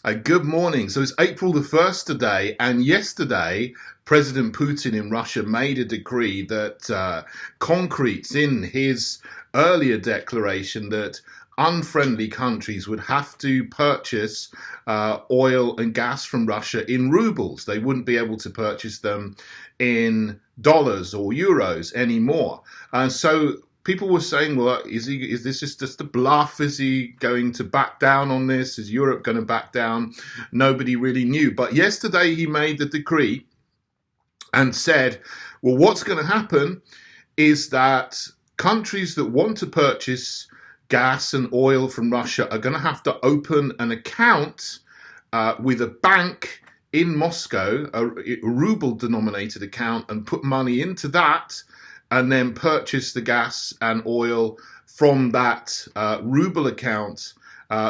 Good morning. So it's April the 1st today, and yesterday, President Putin in Russia made a decree that concretes in his earlier declaration that unfriendly countries would have to purchase oil and gas from Russia in rubles. They wouldn't be able to purchase them in dollars or euros anymore. So people were saying, well, is this just a bluff? Is he going to back down on this? Is Europe going to back down? Nobody really knew. But yesterday he made the decree and said, well, what's going to happen is that countries that want to purchase gas and oil from Russia are going to have to open an account with a bank in Moscow, a ruble denominated account, and put money into that, and then purchase the gas and oil from that ruble account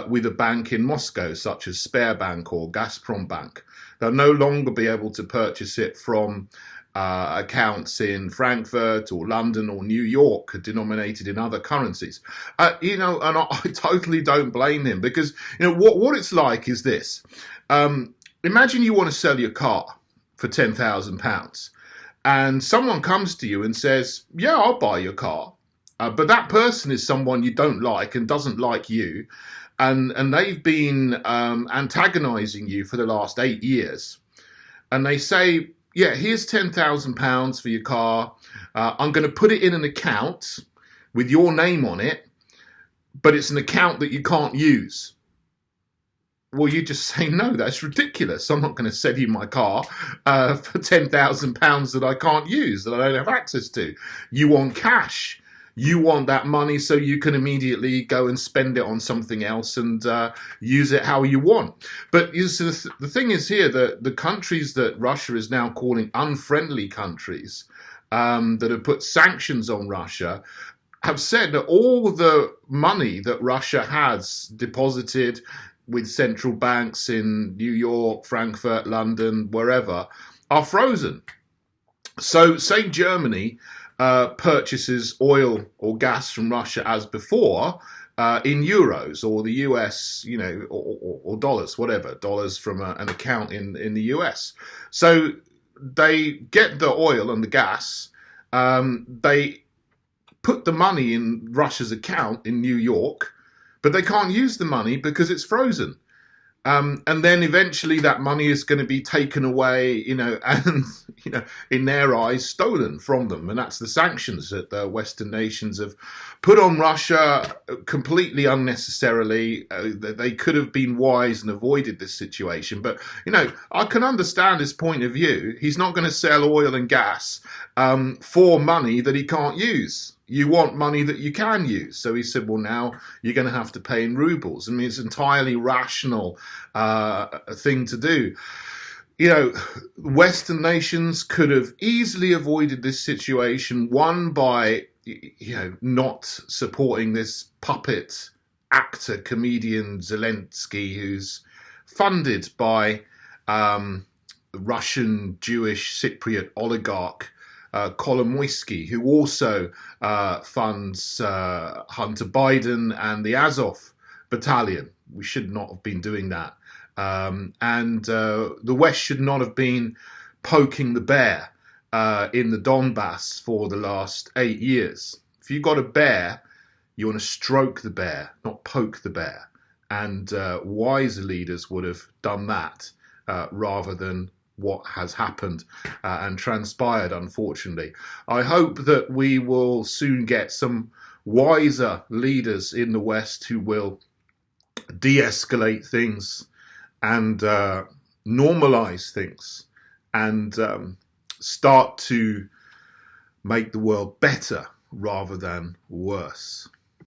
with a bank in Moscow, such as Sberbank or Gazprom Bank. They'll no longer be able to purchase it from accounts in Frankfurt or London or New York, denominated in other currencies. And I totally don't blame him, because what it's like is this. Imagine you want to sell your car for £10,000. And someone comes to you and says, yeah, I'll buy your car. But that person is someone you don't like and doesn't like you. And they've been antagonizing you for the last 8 years. And they say, yeah, here's £10,000 for your car. I'm going to put it in an account with your name on it, but it's an account that you can't use. Well, you just say, no, that's ridiculous. I'm not going to sell you my car for £10,000 that I can't use, that I don't have access to. You want cash. You want that money so you can immediately go and spend it on something else and use it how you want. But the thing is here that the countries that Russia is now calling unfriendly countries, that have put sanctions on Russia, have said that all the money that Russia has deposited with central banks in New York, Frankfurt, London, wherever, are frozen. So say Germany purchases oil or gas from Russia as before in euros, or the US, or dollars, whatever, dollars from an account in the US. So they get the oil and the gas, they put the money in Russia's account in New York, but they can't use the money because it's frozen. And then eventually that money is going to be taken away, and, in their eyes, stolen from them. And that's the sanctions that the Western nations have put on Russia completely unnecessarily. They could have been wise and avoided this situation. But, I can understand his point of view. He's not going to sell oil and gas for money that he can't use. You want money that you can use. So he said, well, now you're going to have to pay in rubles. I mean, it's an entirely rational thing to do. Western nations could have easily avoided this situation, one, by, not supporting this puppet actor, comedian Zelensky, who's funded by Russian Jewish Cypriot oligarch Kolomoisky, who also funds Hunter Biden and the Azov battalion. We should not have been doing that. And the West should not have been poking the bear in the Donbass for the last 8 years. If you've got a bear, you want to stroke the bear, not poke the bear. And wiser leaders would have done that rather than what has happened and transpired, unfortunately. I hope that we will soon get some wiser leaders in the West who will de-escalate things and normalize things and start to make the world better rather than worse.